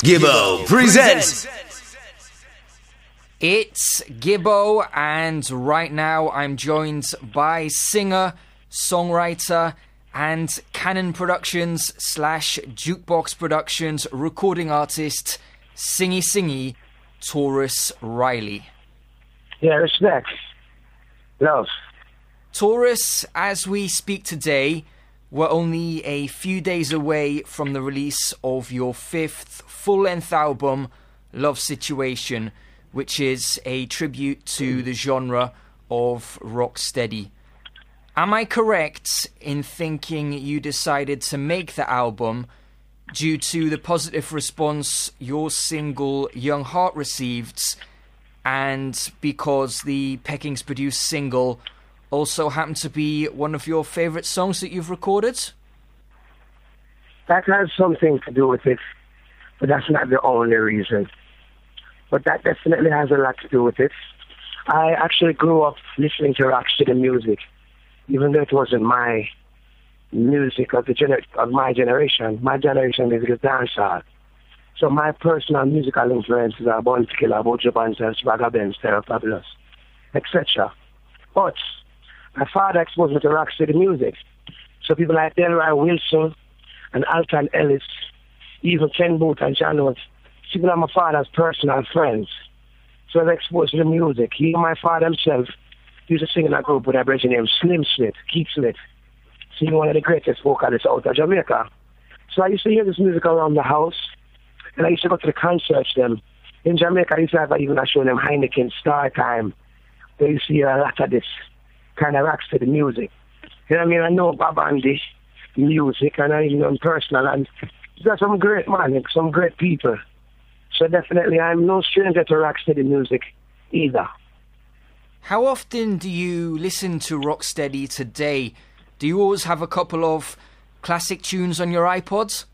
Gibbo presents. It's Gibbo, and right now I'm joined by singer, songwriter, and Canon Productions / Jukebox Productions recording artist, Singy, Tarrus Rileys. Yeah, respect. Love. Tarrus, as we speak today, we're only a few days away from the release of your 5th full-length album, Love Situation, which is a tribute to the genre of rocksteady. Am I correct in thinking you decided to make the album due to the positive response your single Young Heart received, and because the Peckings produced single also happened to be one of your favourite songs that you've recorded? That has something to do with it, but that's not the only reason. But that definitely has a lot to do with it. I actually grew up listening to rocksteady music, even though it wasn't my music of my generation. My generation music is dancehall. So my personal musical influences are Bounty Killer, Bojo Banton, Swagger Benz, Terror Fabulous, etc. But my father exposed me to rocksteady music. So people like Delroy Wilson and Alton Ellis, even Ken Booth and John Oates, people are my father's personal friends. So I was exposed to the music. Even my father himself used to sing in a group with a brother named Slim Smith, Keith Smith. So he's one of the greatest vocalists out of Jamaica. So I used to hear this music around the house, and I used to go to the concerts them. In Jamaica, I used to have even show them Heineken Star Time. They used to hear a lot of this kind of rocksteady music. You know what I mean? I know Babandi music, and I know personal, and there's some great man, some great people. So definitely I'm no stranger to rocksteady music either. How often do you listen to rocksteady today? Do you always have a couple of classic tunes on your iPods?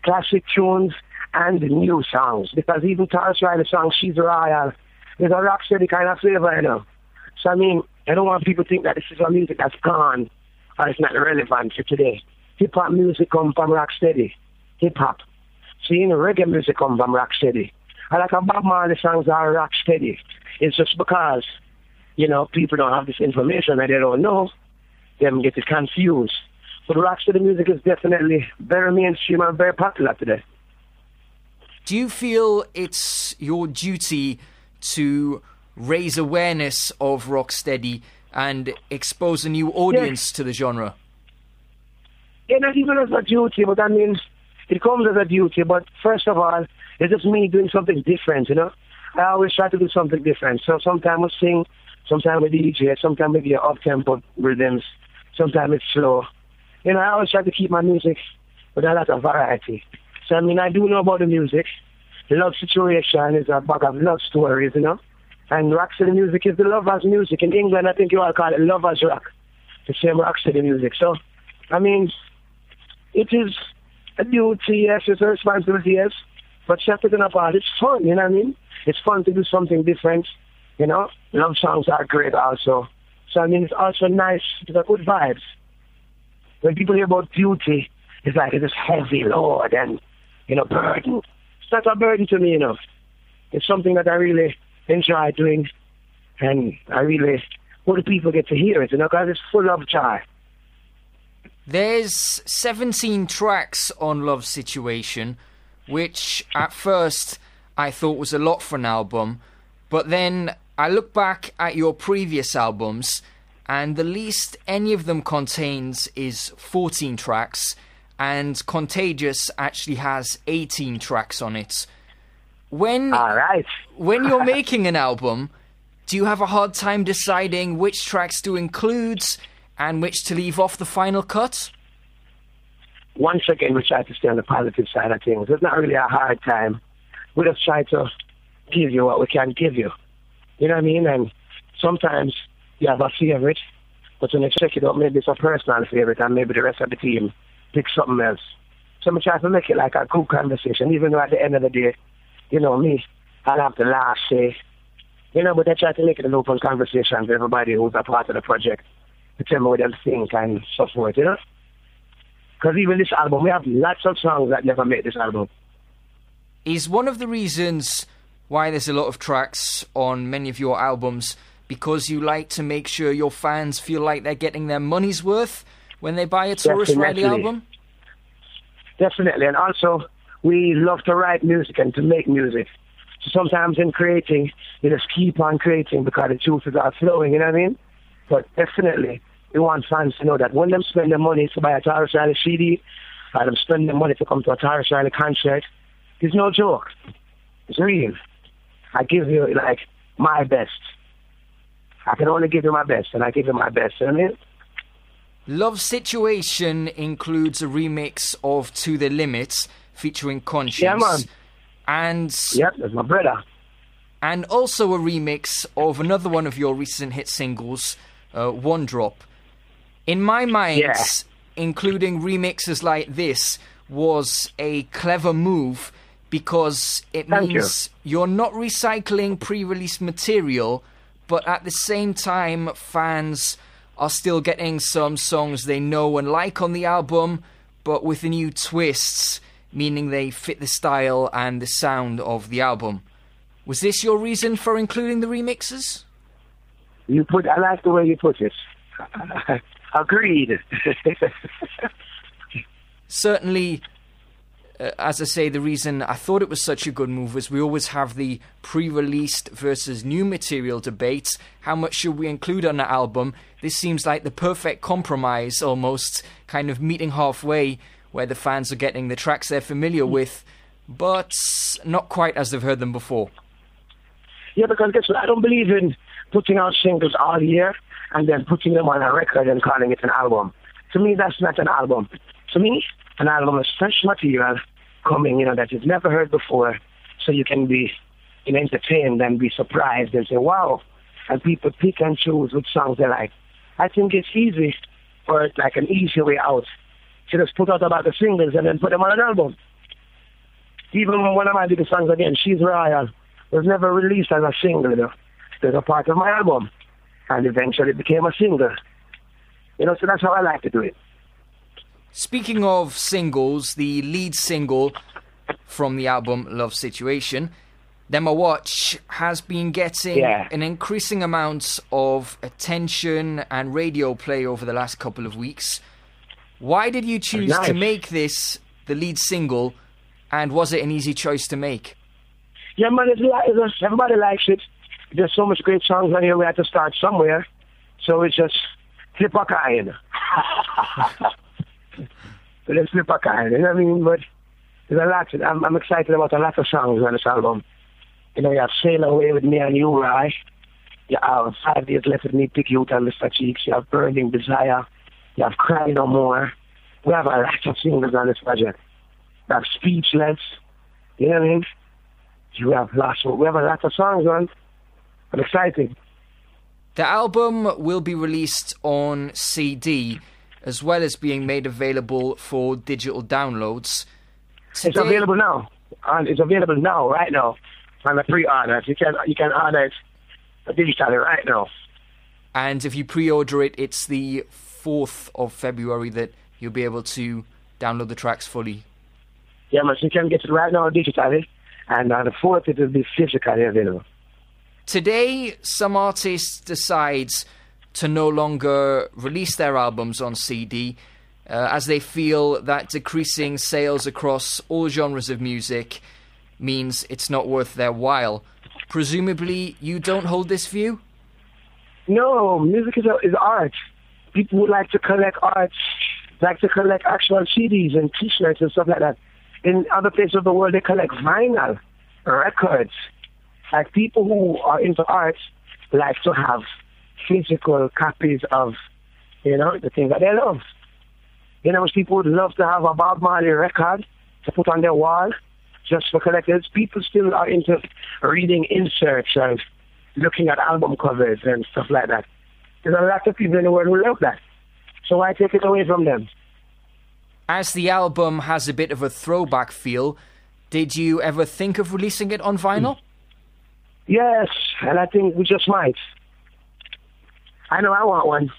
Classic tunes and new songs, because even Tarrus Rileys' song, She's Royal, there's a rocksteady kind of flavor, you know. So I mean, I don't want people to think that this is a music that's gone or it's not relevant for today. Hip-hop music comes from rocksteady. Hip-hop. So, you know, reggae music comes from rocksteady. And like a Bob Marley songs are rocksteady. It's just because, you know, people don't have this information and they don't know. Them get it confused. But rocksteady music is definitely very mainstream and very popular today. Do you feel it's your duty to raise awareness of rocksteady and expose a new audience to the genre? Yeah, not even as a duty, but I mean, it comes as a duty, but first of all, it's just me doing something different, you know? I always try to do something different. So sometimes I sing, sometimes I DJ, sometimes maybe up-tempo rhythms, sometimes it's slow. You know, I always try to keep my music with a lot of variety. So, I mean, I do know about the music. The Love Situation is a bag of love stories, you know? And rocksteady music is the lovers' music. In England, I think you all call it lovers' rock, the same rocksteady music. So, I mean, it is a duty, yes, it's a responsibility, yes, but separate apart, it's fun, you know what I mean? It's fun to do something different, you know? Love songs are great also. So, I mean, it's also nice, it's a good vibes. When people hear about duty, it's like it's heavy load and, you know, burden. It's not a burden to me, you know. It's something that I really enjoy doing, and I really hope the people get to hear it, you know, because it's full of joy. There's 17 tracks on Love Situation, which at first I thought was a lot for an album, but then I look back at your previous albums and the least any of them contains is 14 tracks, and Contagious actually has 18 tracks on it. When you're making an album, do you have a hard time deciding which tracks to include and which to leave off the final cut? Once again, we try to stay on the positive side of things. It's not really a hard time. We just try to give you what we can give you. You know what I mean? And sometimes you have a favorite, but when you check it out, maybe it's a personal favorite and maybe the rest of the team pick something else. So we try to make it like a good conversation, even though at the end of the day, you know me, I'll have the last say. You know, but I try to make it an open conversation for everybody who's a part of the project to tell me what they think and so forth, you know? Because even this album, we have lots of songs that never made this album. Is one of the reasons why there's a lot of tracks on many of your albums because you like to make sure your fans feel like they're getting their money's worth when they buy a Tarrus Rileys album? Definitely. And also, we love to write music and to make music. So sometimes in creating, you just keep on creating because the juices are flowing, you know what I mean? But definitely, we want fans to know that when them spend their money to buy a Tarrus Rileys CD, or them spend their money to come to a Tarrus Rileys concert, it's no joke. It's real. I give you, like, my best. I can only give you my best, and I give you my best, you know what I mean? Love Situation includes a remix of To The Limit, featuring Conscience. Yeah, man. And yep, that's my brother. And also a remix of another one of your recent hit singles, One Drop. In my mind, including remixes like this was a clever move because it means you're not recycling pre-release material, but at the same time, fans are still getting some songs they know and like on the album, but with new twists, meaning they fit the style and the sound of the album. Was this your reason for including the remixes? I like the way you put it. Agreed. Certainly, as I say, the reason I thought it was such a good move was we always have the pre-released versus new material debates. How much should we include on the album? This seems like the perfect compromise, almost, kind of meeting halfway, where the fans are getting the tracks they're familiar with, but not quite as they've heard them before. Yeah, because guess what? I don't believe in putting out singles all year and then putting them on a record and calling it an album. To me, that's not an album. To me, an album is fresh material coming, that you've never heard before, so you can be entertained and be surprised and say, wow, and people pick and choose which songs they like. I think it's easy, or it's like an easy way out, to just put out about the singles and then put them on an album. Even when one of my biggest songs again, She's Royal, was never released as a single, It was a part of my album, and eventually it became a single. So that's how I like to do it. Speaking of singles, the lead single from the album, Love Situation, Them I Watch, has been getting an increasing amount of attention and radio play over the last couple of weeks. Why did you choose to make this the lead single, and was it an easy choice to make? Yeah, man, everybody likes it. There's so much great songs on here, we had to start somewhere. So it's just flip a coin. So let's flip a coin, you know what I mean? But there's a lot. I'm excited about a lot of songs on this album. You have Sail Away with Me and You, right? You have 5 Days Left with Me, Pick You and Mr. Cheeks. You have Burning Desire. You have Cry No More. We have a lot of singles on this project. We have Speechless. You know what I mean? We have a lot of songs on. I'm excited. The album will be released on CD, as well as being made available for digital downloads. It's available now. It's available now, right now, on the pre-order. You can order it digitally right now. And if you pre-order it, it's the 4th of February that you'll be able to download the tracks fully. Yeah, man, so you can get it right now digitally, and on the 4th it will be physically available. Today, some artists decide to no longer release their albums on CD as they feel that decreasing sales across all genres of music means it's not worth their while. Presumably, you don't hold this view? No, music is art. People would like to collect art, like to collect actual CDs and T-shirts and stuff like that. In other places of the world, they collect vinyl, records. Like people who are into art like to have physical copies of, the things that they love. People would love to have a Bob Marley record to put on their wall just for collectors. People still are into reading inserts and looking at album covers and stuff like that. There's a lot of people in the world who love that. So why take it away from them? As the album has a bit of a throwback feel, did you ever think of releasing it on vinyl? Yes, and I think we just might. I know I want one.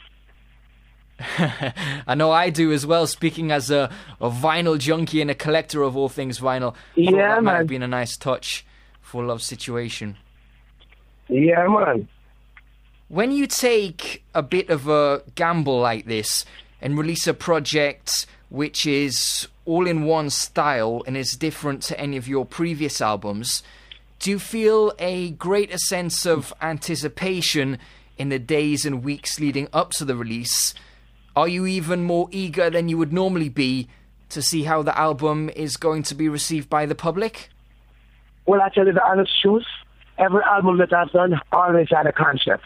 I know I do as well, speaking as a vinyl junkie and a collector of all things vinyl. Yeah, that might man. have been a nice touch for Love Situation. Yeah, man. When you take a bit of a gamble like this and release a project which is all in one style and is different to any of your previous albums, do you feel a greater sense of anticipation in the days and weeks leading up to the release? Are you even more eager than you would normally be to see how the album is going to be received by the public? Well, I tell you the honest truth, every album that I've done always had a concept.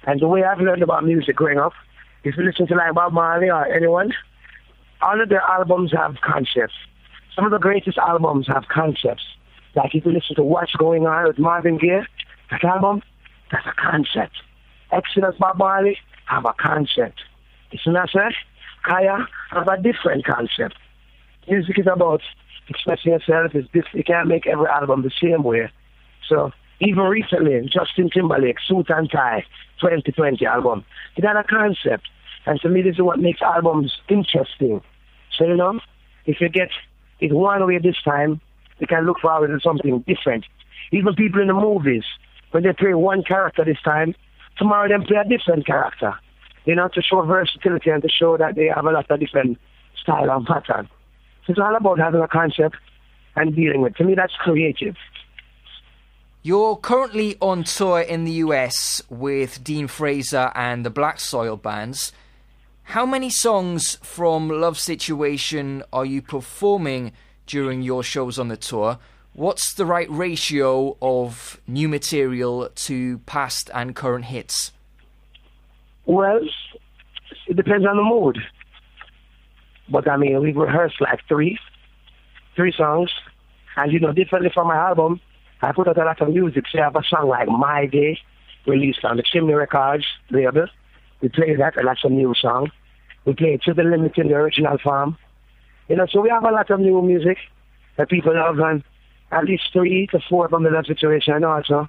And the way I've learned about music growing up, if you listen to like Bob Marley or anyone, all of their albums have concepts. Some of the greatest albums have concepts. Like if you listen to What's Going On with Marvin Gaye, that album, that's a concept. Exodus, Bob Marley have a concept. Listen to that? Kaya have a different concept. Music is about expressing yourself. You can't make every album the same way. So even recently, Justin Timberlake, Suit and Tie, 2020 album, it had a concept. And to me, this is what makes albums interesting. So, you know, if you get it one way this time, you can look forward to something different. Even people in the movies, when they play one character this time, tomorrow they play a different character. You know, to show versatility and to show that they have a lot of different style and pattern. So it's all about having a concept and dealing with it. To me, that's creative. You're currently on tour in the US with Dean Fraser and the Black Soil bands. How many songs from Love Situation are you performing during your shows on the tour? What's the right ratio of new material to past and current hits? Well, it depends on the mood. But I mean, we rehearsed like three songs. And you know, differently from my album, I put out a lot of music. So I have a song like My Day, released on the Chimney Records label. We play that, and that's a new song. We play it to the limit in the original form. You know, so we have a lot of new music that people love, and at least 3 to 4 from the Love Situation. And also,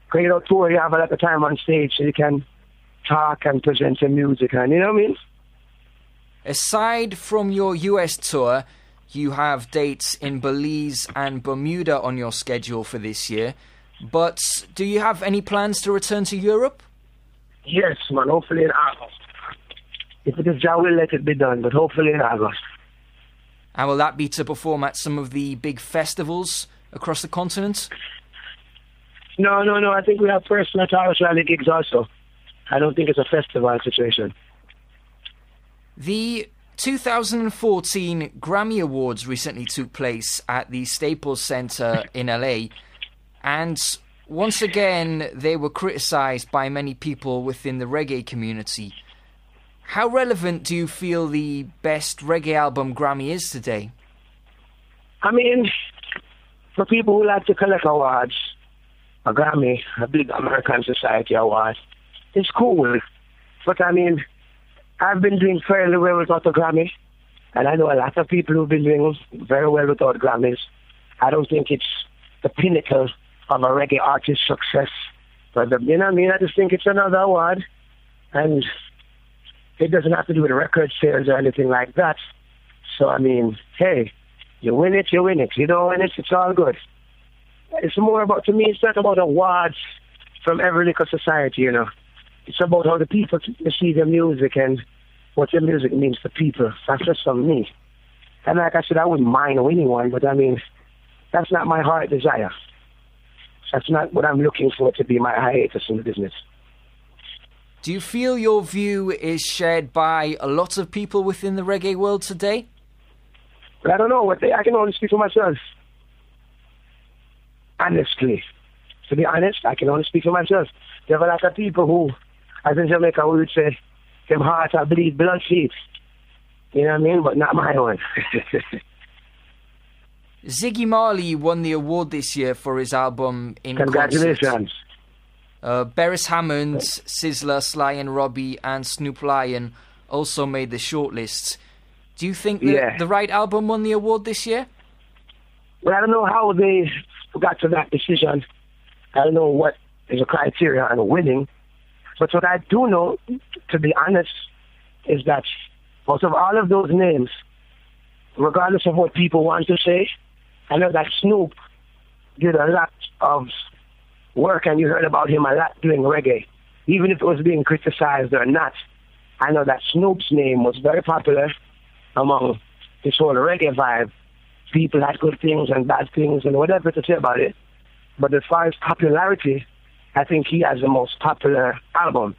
because you know, tour, you have a lot of time on stage, so you can talk and present your music, and you know what I mean? Aside from your US tour, you have dates in Belize and Bermuda on your schedule for this year. But do you have any plans to return to Europe? Yes, man, hopefully in August. If it is Jah will, let it be done, but hopefully in August. And will that be to perform at some of the big festivals across the continent? No. I think we have personal Tarrus Rileys gigs also. I don't think it's a festival situation. The 2014 Grammy Awards recently took place at the Staples Center in LA, and once again they were criticized by many people within the reggae community. How relevant do you feel the Best Reggae Album Grammy is today? I mean, for people who like to collect awards, a Grammy, a big American Society award, it's cool. But I mean, I've been doing fairly well without a Grammy, and I know a lot of people who've been doing very well without Grammys. I don't think it's the pinnacle of a reggae artist's success. But, you know what I mean? I just think it's another award, and it doesn't have to do with record sales or anything like that. So, I mean, hey, you win it, you win it. You don't win it, it's all good. It's more about, to me, it's not about awards from every little society, you know. It's about how the people receive your music and what your music means to people. That's just from me. And like I said, I wouldn't mind winning one, but I mean, that's not my heart desire. That's not what I'm looking for to be my hiatus in the business. Do you feel your view is shared by a lot of people within the reggae world today? But I don't know. I can only speak for myself. Honestly. To be honest, I can only speak for myself. There are a lot of people who, as in Jamaica, we would say, them hearts are bleed blood feet. You know what I mean? But not my one. Ziggy Marley won the award this year for his album In Congratulations. Concert. Beres Hammond, Sizzla, Sly and Robbie and Snoop Lion also made the shortlists. Do you think that the right album won the award this year? Well, I don't know how they got to that decision. I don't know what is the criteria on winning. But what I do know, to be honest, is that out of all of those names, regardless of what people want to say, I know that Snoop did a lot of work, and you heard about him a lot doing reggae. Even if it was being criticized or not, I know that Snoop's name was very popular among this whole reggae vibe. People had good things and bad things and whatever to say about it. But as far as popularity, I think he has the most popular album.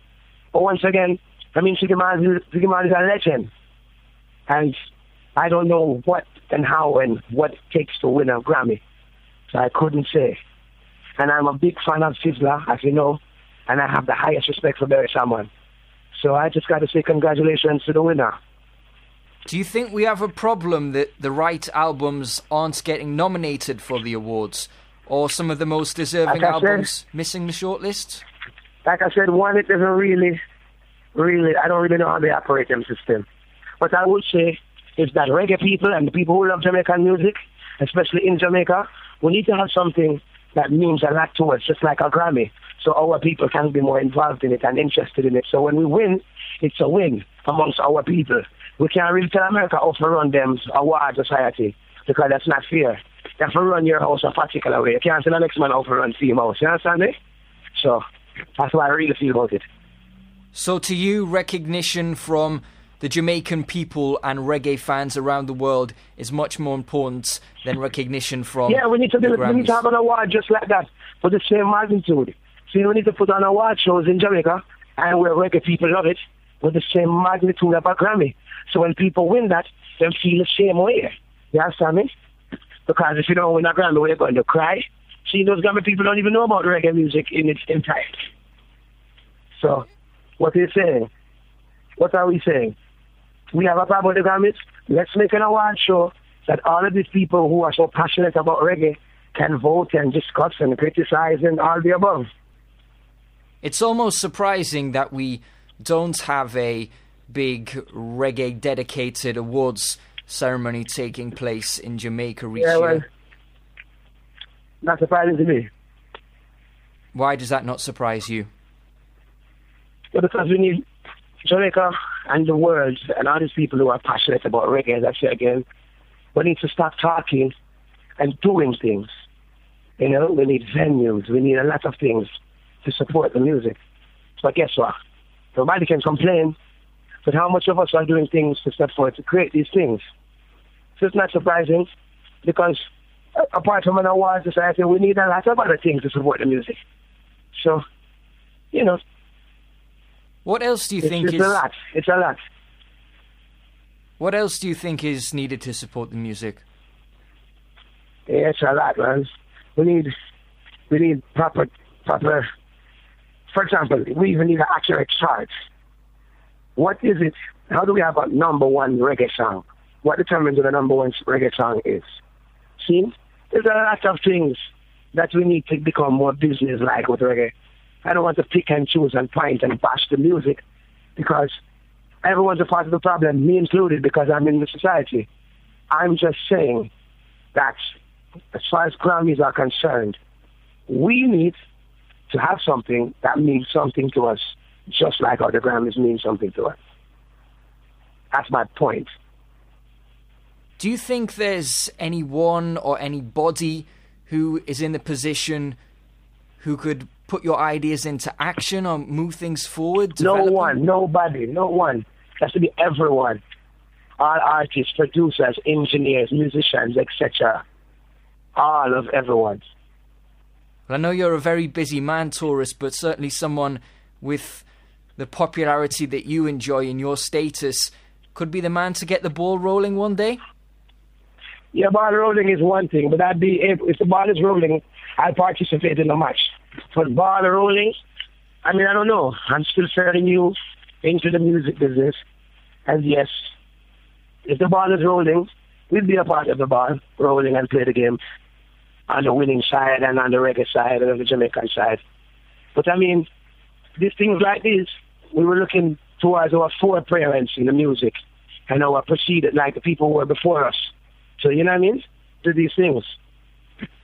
But once again, I mean, Ziggy Marley is a legend. And I don't know what and how and what it takes to win a Grammy. So I couldn't say. And I'm a big fan of Sizzla, as you know, and I have the highest respect for Barry Salmon. So I just got to say congratulations to the winner. Do you think we have a problem that the right albums aren't getting nominated for the awards? Or some of the most deserving albums missing the shortlist? Like I said, one, it doesn't really, I don't really know how they operate them system. What I would say is that reggae people and the people who love Jamaican music, especially in Jamaica, we need to have something that means a lot to us, just like a Grammy, so our people can be more involved in it and interested in it. So when we win, it's a win amongst our people. We can't really tell America how to run them award society, because that's not fair. You have to run your house a particular way. You can't tell the next man how to run team house. You understand me? So that's what I really feel about it. So to you, recognition from the Jamaican people and reggae fans around the world is much more important than recognition from we need to have an award just like that for the same magnitude. See, we need to put on award shows in Jamaica, and where reggae people love it, with the same magnitude of a Grammy. So when people win that, they feel the same way. You understand me? Because if you don't win a Grammy, we're going to cry. See, those Grammy people don't even know about reggae music in its entirety. So, what are you saying? What are we saying? We have a problem with the Grammys. Let's make an award show that all of these people who are so passionate about reggae can vote and discuss and criticize and all the above. It's almost surprising that we don't have a big reggae dedicated awards ceremony taking place in Jamaica each year. Well, not surprising to me. Why does that not surprise you? Well, because we need Jamaica and the world and all these people who are passionate about reggae, as I say again, we need to start talking and doing things. You know, we need venues, we need a lot of things to support the music. But guess what? Nobody can complain, but how much of us are doing things to step forward to create these things? So it's not surprising, because apart from an award society, we need a lot of other things to support the music. So, you know. What else do you think is... It's a lot. What else do you think is needed to support the music? Yeah, it's a lot, man. We need proper... For example, we even need an accurate chart. What is it? How do we have a number one reggae song? What determines what the number one reggae song is? See? There's a lot of things that we need to become more business-like with reggae. I don't want to pick and choose and point and bash the music, because everyone's a part of the problem, me included, because I'm in the society. I'm just saying that as far as Grammys are concerned, we need to have something that means something to us, just like how the Grammys mean something to us. That's my point. Do you think there's anyone or anybody who is in the position who could put your ideas into action or move things forward? Nobody. It has to be everyone. All artists, producers, engineers, musicians, etc. All of everyone. Well, I know you're a very busy man, Tarrus, but certainly someone with the popularity that you enjoy in your status could be the man to get the ball rolling one day? Yeah, ball rolling is one thing, but if the ball is rolling, I'll participate in the match. But ball rolling, I mean, I don't know. I'm still fairly new into the music business. And yes, if the ball is rolling, we'll be a part of the ball rolling and play the game on the winning side and on the reggae side and on the Jamaican side. But I mean, these things like this, we were looking towards our foreparents in the music and our preceded, like the people who were before us. So, you know what I mean? Do these things.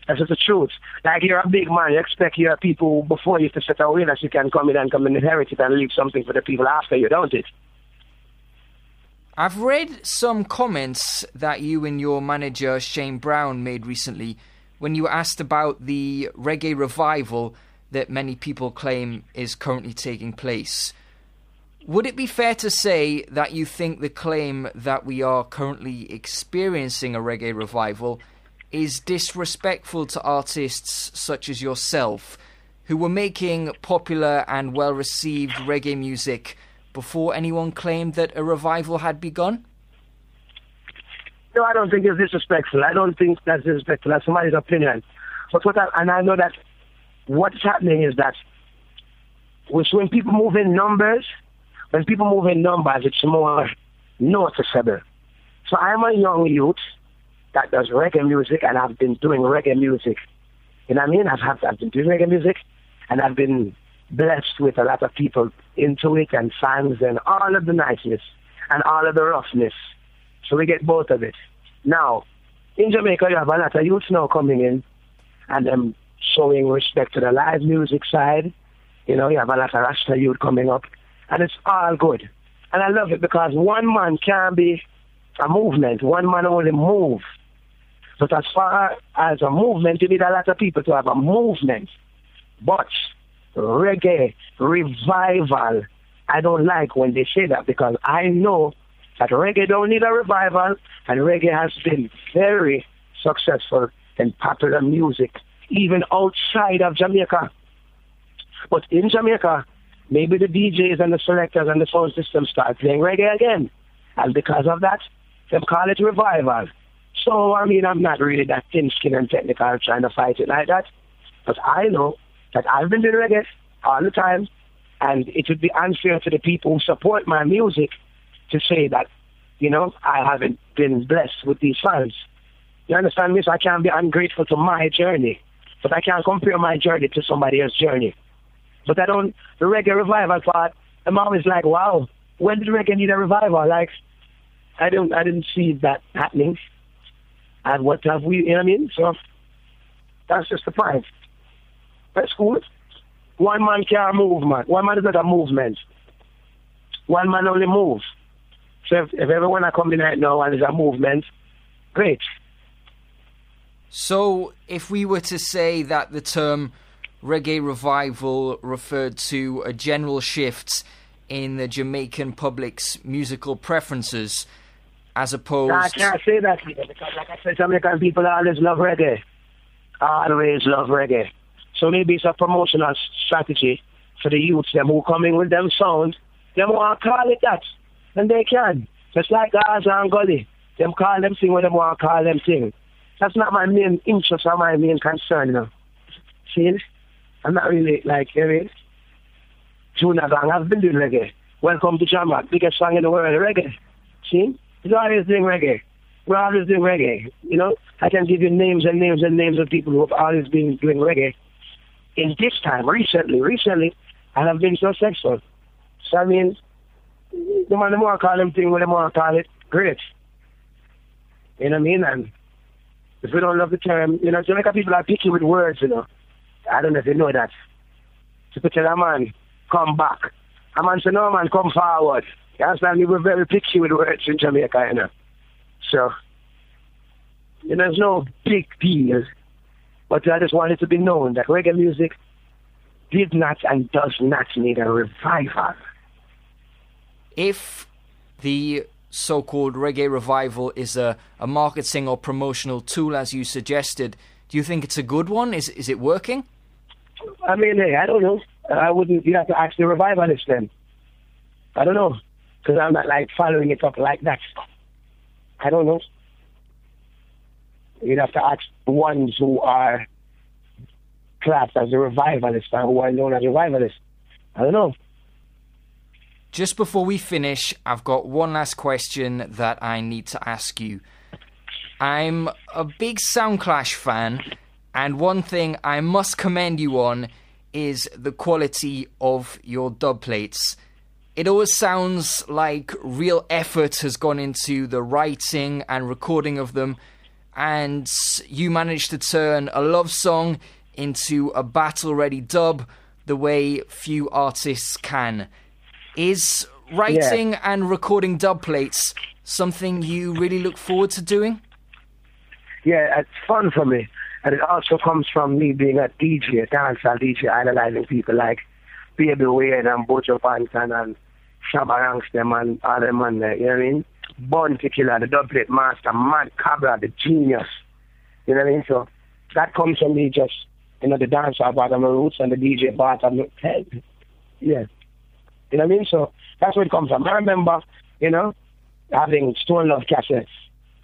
That's just the truth. Like, you're a big man, you expect your people before you to set a will that you can come in and inherit it and leave something for the people after you, don't it? I've read some comments that you and your manager Shane Brown made recently when you were asked about the Reggae Revival that many people claim is currently taking place. Would it be fair to say that you think the claim that we are currently experiencing a Reggae Revival is disrespectful to artists such as yourself, who were making popular and well-received reggae music before anyone claimed that a revival had begun? No, I don't think it's disrespectful. I don't think that's disrespectful. That's somebody's opinion. But I know that what's happening is that when people move in numbers, it's more noticeable. So I'm a young youth that does reggae music, and I've been doing reggae music. You know what I mean? I've been doing reggae music, and I've been blessed with a lot of people into it, and fans, and all of the niceness and all of the roughness. So we get both of it. Now, in Jamaica, you have a lot of youths now coming in, and them showing respect to the live music side. You know, you have a lot of Rasta youth coming up, and it's all good. And I love it because one man can't be a movement. One man only move. But as far as a movement, you need a lot of people to have a movement. But Reggae Revival, I don't like when they say that, because I know that reggae don't need a revival, and reggae has been very successful in popular music, even outside of Jamaica. But in Jamaica, maybe the DJs and the selectors and the sound system start playing reggae again. And because of that, they call it revival. So, I mean, I'm not really that thin-skinned and technical trying to fight it like that. But I know that I've been doing reggae all the time, and it would be unfair to the people who support my music to say that, you know, I haven't been blessed with these fans. You understand me? So I can't be ungrateful to my journey, but I can't compare my journey to somebody else's journey. But the Reggae Revival part, I'm always like, wow, when did reggae need a revival? Like, I didn't see that happening. And what have we, you know what I mean? So that's just the point. That's cool. One man can't move, man. One man is not a movement. One man only moves. So if everyone are coming right now and there's a movement, great. So if we were to say that the term Reggae Revival referred to a general shift in the Jamaican public's musical preferences, as opposed... I can't say that, because like I said, Jamaican people always love reggae. Always love reggae. So maybe it's a promotional strategy for the youths, them who coming with them sound. Them want to call it that. And they can. Just like Gaza and Gully. Them call them thing what them want to call them thing. That's not my main interest or my main concern, you know. See? I'm not really like, you know, Juna Gang, I've been doing reggae. Welcome to Jamaica, biggest song in the world, reggae. See? We're always doing reggae. We're always doing reggae. You know, I can give you names and names and names of people who have always been doing reggae. In this time, recently, and have been successful. So, I mean, the man, the more I call them thing, the more I call it, great. You know what I mean? And if we don't love the term, you know, Jamaica people are picky with words, you know. I don't know if you know that. So to tell a man, come back. A man say, no, man, come forward. You understand? We were very picky with words in Jamaica, you know. So, you know, there's no big deal. But I just want it to be known that reggae music did not and does not need a revival. If the so-called Reggae Revival is a marketing or promotional tool, as you suggested, do you think it's a good one? Is it working? I mean, hey, I don't know. I wouldn't. You have to ask the revivalists then. I don't know, because I'm not like following it up like that. I don't know. You'd have to ask the ones who are classed as a revivalist or who are known as revivalists. I don't know. Just before we finish, I've got one last question that I need to ask you. I'm a big Soundclash fan, and one thing I must commend you on is the quality of your dubplates. It always sounds like real effort has gone into the writing and recording of them, and you managed to turn a love song into a battle-ready dub the way few artists can. Is writing and recording dubplates something you really look forward to doing? Yeah, it's fun for me. And it also comes from me being a DJ, a dancehall DJ, idolizing people like Baby Wayne and Bojo Panton and Shabba Ranks and all them man there, you know what I mean? Bounty Killer, the dubplate master, Mad Cabra, the genius. You know what I mean? So that comes from me just, the dancehall part of my roots and the DJ part of my head. Yeah. You know what I mean? So that's where it comes from. I remember, having Stone Love cassettes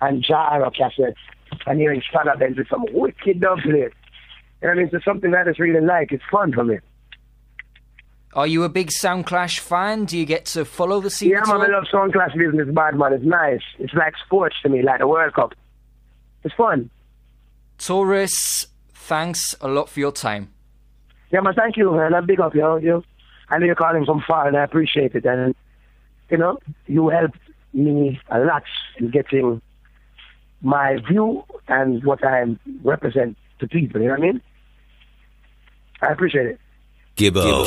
and Jaro cassettes and hearing Spada Benz with some wicked dubplate. You know what I mean? So something that I just really like. It's fun for me. Are you a big Soundclash fan? Do you get to follow the scene? Yeah, man, I love Soundclash business, bad man. It's nice. It's like sports to me, like the World Cup. It's fun. Tarrus, thanks a lot for your time. Yeah, man, thank you, man. I big up you. I know you're calling from far, and I appreciate it. And, you helped me a lot in getting my view and what I represent to people, you know what I mean? I appreciate it. Gibbo.